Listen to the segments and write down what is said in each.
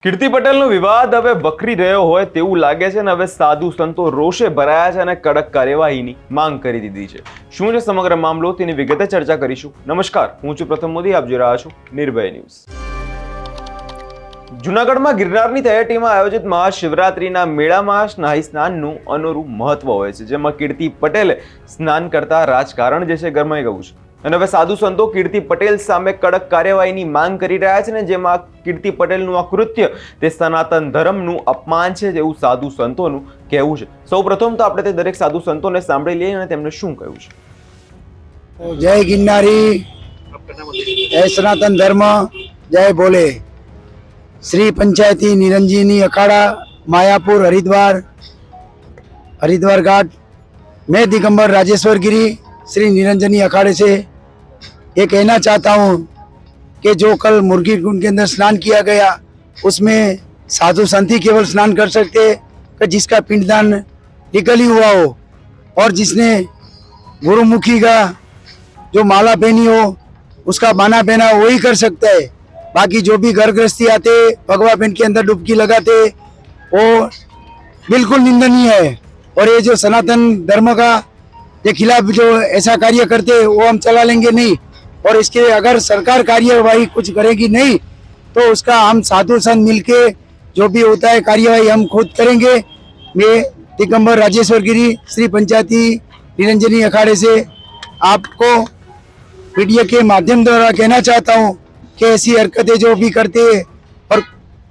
કીર્તિ પટેલનો વિવાદ હવે વકરી રહ્યો હોય તેવું લાગે છે અને હવે સાધુ સંતો રોષે ભરાયા છે અને કડક કાર્યવાહીની માંગ કરી દીધી છે। શું છે સમગ્ર મામલો તેની વિગતે ચર્ચા કરીશું। નમસ્કાર, હું છું પ્રથમ મોદી, આપ જોઈ રહ્યા છો નિર્ભય ન્યૂઝ। જૂનાગઢમાં ગિરનારની તળેટીમાં આયોજિત મહાશિવરાત્રીના મેળામાં સ્નાહી સ્નાનનું અનોરું મહત્વ હોય છે, જેમાં કીર્તિ પટેલે સ્નાન કરતા રાજકારણ જે છે ગરમાઈ ગયું છે અને હવે સાધુ સંતો કીર્તિ પટેલ સામે કડક કાર્યવાહીની માંગ કરી રહ્યા છે ને જેમાં કીર્તિ પટેલનું આ કૃત્ય તે સનાતન ધર્મનું અપમાન છે તેવું સાધુ સંતોનું કહેવું છે। સૌપ્રથમ તો આપણે તે દરેક સાધુ સંતોને સાંભળી લઈએ અને તેમણે શું કહ્યું છે। जय गिरनारी, जय सनातन धर्म, जय बोले। श्री पंचायती निरंजनी अखाड़ा मायापुर हरिद्वार घाट। मैं दिगंबर राजेश्वर गिरी श्री निरंजनी अखाड़े से ये कहना चाहता हूँ कि जो कल मुर्गी कुंड के अंदर स्नान किया गया उसमें साधु संत ही केवल स्नान कर सकते कि जिसका पिंडदान लीगली हुआ हो और जिसने गुरुमुखी का जो माला पहनी हो उसका बाना पहना वही कर सकता है। बाकी जो भी घर गृहस्थी आते भगवा पिंड के अंदर डुबकी लगाते वो बिल्कुल निंदनीय है और ये जो सनातन धर्म का के खिलाफ जो ऐसा कार्य करते वो हम चला लेंगे नहीं और इसके अगर सरकार कार्यवाही कुछ करेगी नहीं तो उसका हम साधु संत मिलके जो भी होता है कार्यवाही हम खुद करेंगे। मैं दिगंबर राजेश्वर गिरी श्री पंचायती निरंजनी अखाड़े से आपको मीडिया के माध्यम द्वारा कहना चाहता हूँ कि ऐसी हरकतें जो भी करते हैं और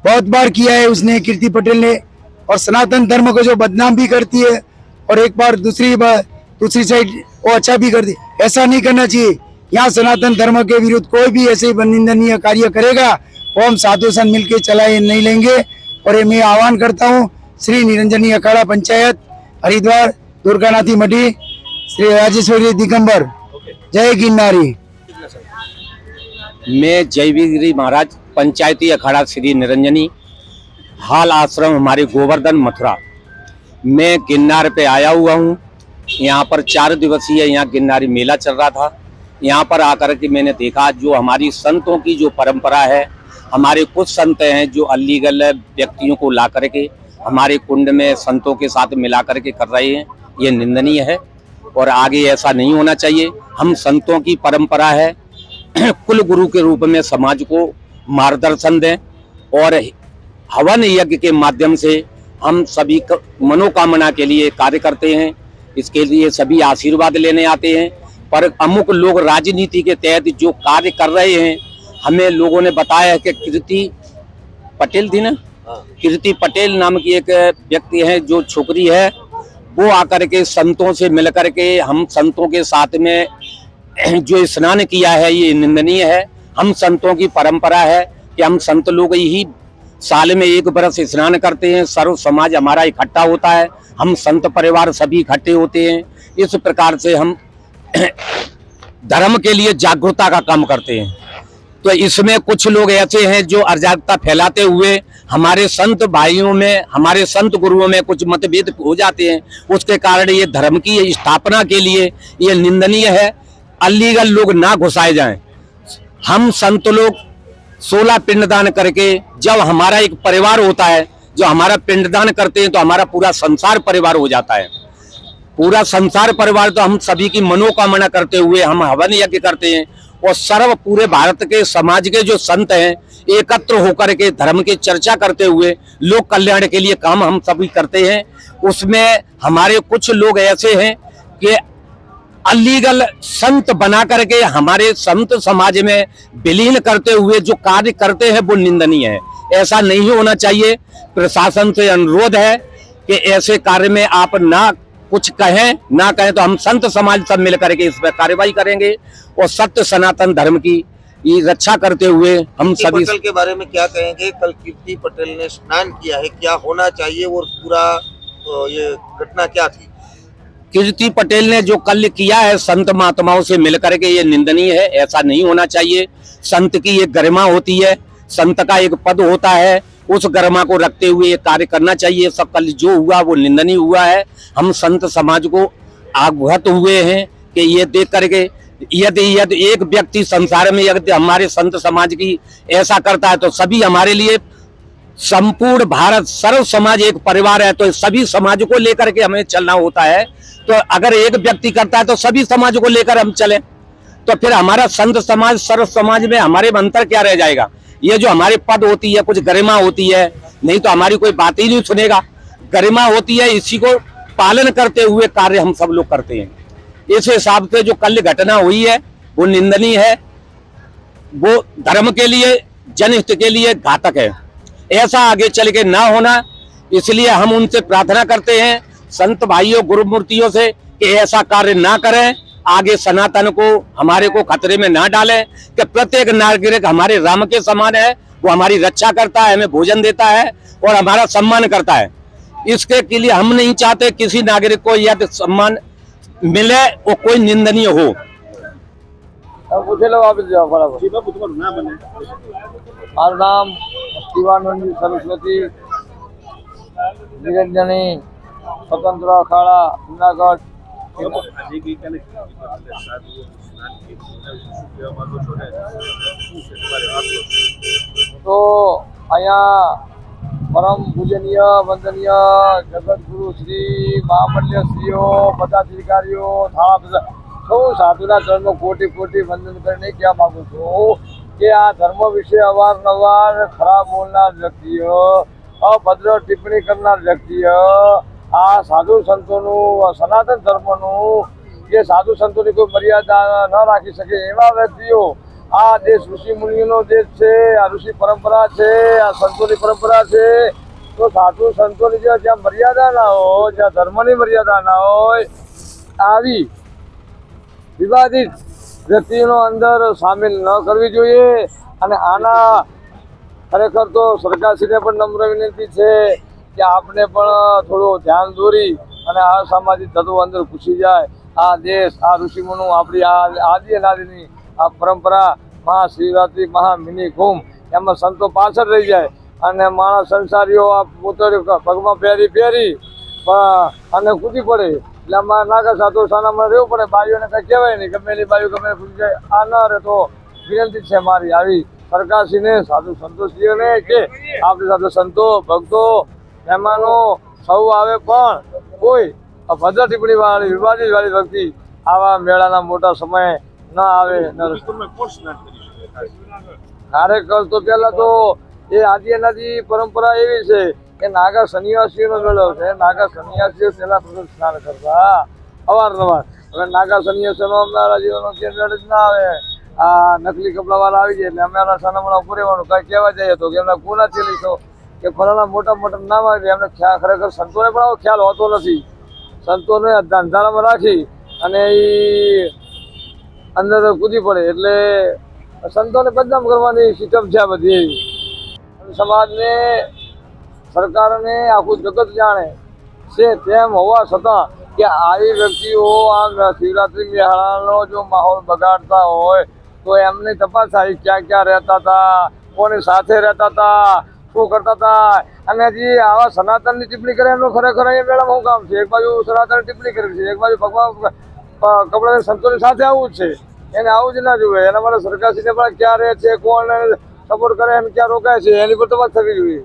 बहुत बार किया है उसने कीर्ति पटेल ने और सनातन धर्म को जो बदनाम भी करती है और एक बार दूसरी साइड वो अच्छा भी करती है, ऐसा नहीं करना चाहिए। यहाँ सनातन धर्म के विरुद्ध कोई भी ऐसे निंदनीय कार्य करेगा वो हम साधु संत मिलकर चलाए नहीं लेंगे। और ये मैं आह्वान करता हूँ श्री निरंजनी अखाड़ा पंचायत हरिद्वार दुर्गानाथी मठी श्री राजेश्वरी दिगंबर। जय गिरनारी। मैं जयवीगिरी महाराज पंचायती अखाड़ा श्री निरंजनी, हाल आश्रम हमारे गोवर्धन मथुरा। मैं गिरनार पे आया हुआ हूँ। यहाँ पर 4 दिवसीय यहाँ गिरनारी मेला चल रहा था। यहाँ पर आकर के मैंने देखा जो हमारी संतों की जो परंपरा है, हमारे कुछ संत हैं जो अलीगल व्यक्तियों को ला करके हमारे कुंड में संतों के साथ मिला करके कर रहे हैं, ये निंदनीय है और आगे ऐसा नहीं होना चाहिए। हम संतों की परंपरा है कुल गुरु के रूप में समाज को मार्गदर्शन दें और हवन यज्ञ के माध्यम से हम सभी मनोकामना के लिए कार्य करते हैं। इसके लिए सभी आशीर्वाद लेने आते हैं, पर अमुक लोग राजनीति के तहत जो कार्य कर रहे हैं, हमें लोगों ने बताया है कि कीर्ति पटेल थी ना, कीर्ति पटेल नाम की एक व्यक्ति है जो छोकरी है, वो आकर के संतों से मिल करके हम संतों के साथ में जो स्नान किया है ये निंदनीय है। हम संतों की परंपरा है कि हम संत लोग ही साल में 1 बरस स्नान करते हैं, सर्व समाज हमारा इकट्ठा होता है, हम संत परिवार सभी इकट्ठे होते हैं। इस प्रकार से हम धर्म के लिए जागरूकता का काम करते हैं। तो इसमें कुछ लोग ऐसे हैं जो अराजकता फैलाते हुए हमारे संत भाइयों में, हमारे संत गुरुओं में कुछ मतभेद हो जाते हैं, उसके कारण ये धर्म की स्थापना के लिए ये निंदनीय है। अलीगल लोग ना घुसाए जाएं। हम संत लोग 16 पिंडदान करके जब हमारा एक परिवार होता है, जो हमारा पिंडदान करते हैं तो हमारा पूरा संसार परिवार हो जाता है। पूरा संसार परिवार तो हम सभी की मनोकामना करते हुए हम हवन यज्ञ करते हैं और सर्व पूरे भारत के समाज के जो संत हैं एकत्र होकर के धर्म की चर्चा करते हुए लोक कल्याण के लिए काम हम सभी करते हैं। उसमें हमारे कुछ लोग ऐसे हैं कि अलीगल संत बना करके हमारे संत समाज में विलीन करते हुए जो कार्य करते हैं वो निंदनीय है। ऐसा नहीं होना चाहिए। प्रशासन से अनुरोध है कि ऐसे कार्य में आप ना कुछ कहें ना कहें तो हम संत समाज सब मिल करके इस पर कार्रवाई करेंगे और सत्य सनातन धर्म की ये रक्षा करते हुए हम सभी। पटेल के बारे में क्या कहेंगे? कल कीर्ति पटेल ने स्नान किया है, क्या होना चाहिए और पूरा ये घटना क्या थी? कीर्ति पटेल ने जो कल किया है संत महात्माओं से मिल करके ये निंदनीय है, ऐसा नहीं होना चाहिए। संत की एक गरिमा होती है, संत का एक पद होता है, उस गरिमा को रखते हुए ये कार्य करना चाहिए। सब कल जो हुआ वो निंदनीय हुआ है। हम संत समाज को अवगत हुए हैं कि ये देख करके यदि एक व्यक्ति संसार में यदि हमारे संत समाज की ऐसा करता है तो सभी हमारे लिए संपूर्ण भारत सर्व समाज एक परिवार है, तो सभी समाज को लेकर के हमें चलना होता है। तो अगर एक व्यक्ति करता है तो सभी समाज को लेकर हम चले, तो फिर हमारा संत समाज सर्व समाज में हमारे में अंतर क्या रह जाएगा। ये जो हमारे पद होती है, कुछ गरिमा होती है, नहीं तो हमारी कोई बात ही नहीं सुनेगा। गरिमा होती है, इसी को पालन करते हुए कार्य हम सब लोग करते हैं। इस हिसाब से जो कल घटना हुई है वो निंदनीय है, वो धर्म के लिए, जनहित के लिए घातक है। ऐसा आगे चल के ना होना, इसलिए हम उनसे प्रार्थना करते हैं संत भाइयों गुरुमूर्तियों से कि ऐसा कार्य ना करें, आगे सनातन को हमारे को खतरे में ना डालें, कि प्रत्येक नागरिक हमारे राम के समान है, वो हमारी रक्षा करता है, हमें भोजन देता है और हमारा सम्मान करता है। इसके के लिए हम नहीं चाहते किसी नागरिक को यह सम्मान मिले वो कोई निंदनीय हो। મારું નામ શિવાનંદ સરસ્વતી નિરંજની સ્વતંત્ર અખાડા જુનાગઢ। તો અહીંયા પરમ પૂજનીય વંદનીય જગતગુરુ શ્રી મહામલ્યશ્રીઓ પદાધિકારીઓ થાળા સૌ સાધુના ચરણમાં કોટી કોટી વંદન કરીને કહેવા માગું છું કે આ ધર્મ વિશે અવારનવાર ખરાબ બોલનાર વ્યક્તિઓ, અભદ્ર ટિપ્પણી કરનાર વ્યક્તિઓ, આ સાધુ સંતોનું સનાતન ધર્મનું જે સાધુ સંતોની કોઈ મર્યાદા ન રાખી શકે એવા વ્યક્તિઓ, આ દેશ ઋષિ મુનિઓનો દેશ છે, આ ઋષિ પરંપરા છે, આ સંતોની પરંપરા છે, તો સાધુ સંતોની જ્યાં મર્યાદા ના હોય, જ્યાં ધર્મની મર્યાદા ના હોય, આવી વિવાદિત વ્યક્તિનો અંદર સામેલ ન કરવી જોઈએ। અને આના ખરેખર તો સરકારશ્રીને પણ નમ્ર વિનંતી છે કે આપણે પણ થોડું ध्यान દોરી અને આ સામાજિક તત્વો અંદર ઘૂસી જાય। આ દેશ, આ ઋષિમુનિઓ, આપણી આ આદિ અનાદિની આ પરંપરા મહાશિવરાત્રિ, મહામિની કુંભ, એમાં સંતો પાછળ રહી જાય અને માણસ સંસારીઓ આ પોતે પગમાં પહેરી અને કૂદી પડે। એટલે અમારે નાગા સાધુ સાનામાં રહેવું પડે, બાઈઓને કંઈ કહેવાય નહીં, ગમે એની બાઈઓ ગમે પૂછી જાય, આ ન રહે તો વિનંતી છે મારી આવી સરકારશ્રીને, સાધુ સંતોશ્રીઓને કે આપણી સાથે સંતો ભક્તો મહેમાનો સૌ આવે પણ કોઈ અભદ્ર ટિપ્પણી વાળી વિવાદિત વાળી વ્યક્તિ આવા મેળાના મોટા સમયે ન આવે। કાર્યકર તો પહેલા તો એ આદિ અનાદિ પરંપરા એવી છે કે નાગા સન્યાસીઓનો મેળો છે। નાગા સન્યાસીઓ પહેલા પ્રથમ સ્નાન કરતા અવારનવાર। હવે નાગા સન્યાસીઓનો અમારા જીવનનો કે મેળ જ ના આવે। આ નકલી કપડાવાળા આવી જાય એટલે અમારા સાનામાં ઉભું રહેવાનું, કાંઈ કહેવા જઈએ તો કે એમના કોના ચેલી છો કે ફલાણા મોટા મોટા નામ આવે, એમને ખરેખર સંતોને પણ આવો ખ્યાલ હોતો નથી। સંતોને અંધારામાં રાખી અને એ અંદર કૂદી પડે એટલે સંતોને બદનામ કરવાની સિસ્ટમ છે આ બધી। સમાજને, સરકારને આખું જગત જાણે છે તેમ હોવા છતાં કે આવી વ્યક્તિઓ આ શિવરાત્રિ મેળાનો જો માહોલ બગાડતા હોય તો એમની તપાસ થાય ક્યાં ક્યાં રહેતા હતા, કોની સાથે રહેતા હતા, શું કરતા હતા। અને હજી આવા સનાતનની ટિપ્પણી કરે એમનું ખરેખર એ મેળામાં શું કામ છે? એક બાજુ સનાતન ટિપ્પણી કરી છે, એક બાજુ ભગવાન કપડાની સંતોની સાથે આવું જ છે, એને આવું જ ના જોઈએ। એના માટે સરકારશ્રીને પણ ક્યાં રહે છે, કોણ સપોર્ટ કરે અને ક્યાં રોકાય છે એની પર તપાસ થવી જોઈએ।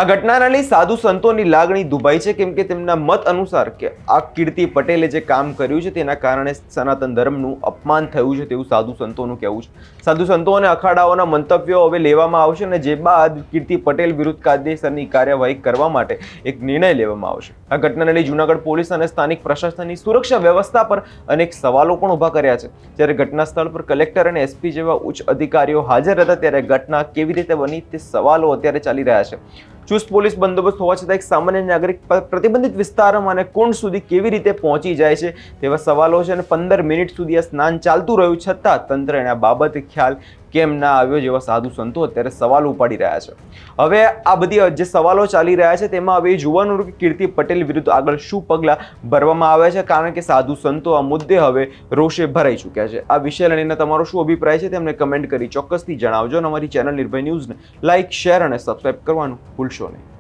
આ ઘટનાને લઈ સાધુ સંતોની લાગણી દુભાઈ છે, કેમ કે તેમના મત અનુસાર કે આ કીર્તિ પટેલે જે કામ કર્યું છે તેના કારણે સનાતન ધર્મનું અપમાન થયું છે તેવું સાધુ સંતોનું કહેવું છે। સાધુ સંતો અને અખાડાઓના મંતવ્યો હવે લેવામાં આવશે અને જે બાદ કીર્તિ પટેલ વિરુદ્ધ કાયદેસરની કાર્યવાહી કરવા માટે એક નિર્ણય લેવામાં આવશે। આ ઘટનાને લઈ જૂનાગઢ પોલીસ અને સ્થાનિક પ્રશાસનની સુરક્ષા વ્યવસ્થા પર અનેક સવાલો પણ ઊભા કર્યા છે। જ્યારે ઘટના સ્થળ પર કલેક્ટર અને એસપી જેવા ઉચ્ચ અધિકારીઓ હાજર હતા ત્યારે ઘટના કેવી રીતે બની તે સવાલો અત્યારે ચાલી રહ્યા છે। ચુસ્ત પોલીસ બંદોબસ્ત હોવા છતાં એક સામાન્ય નાગરિક પ્રતિબંધિત વિસ્તારમાં અને કુંડ સુધી કેવી રીતે પહોંચી જાય છે તેવા સવાલો છે અને 15 મિનિટ સુધી આ સ્નાન ચાલતું રહ્યું છતાં તંત્રને આ બાબતે ખ્યાલ કેમ ના આવ્યો જેવા સાધુ સંતો અત્યારે સવાલ ઉપાડી રહ્યા છે। હવે આ બધી જે સવાલો ચાલી રહ્યા છે તેમાં હવે જોવાનું કે કીર્તિ પટેલ વિરુદ્ધ આગળ શું પગલાં ભરવામાં આવે છે, કારણ કે સાધુ સંતો આ મુદ્દે હવે રોષે ભરાઈ ચૂક્યા છે। આ વિષય લઈને તમારો શું અભિપ્રાય છે તેમને કમેન્ટ કરી ચોક્કસથી જણાવજો અને અમારી ચેનલ નિર્ભય ન્યૂઝને લાઇક, શેર અને સબસ્ક્રાઇબ કરવાનું ભૂલશો નહીં।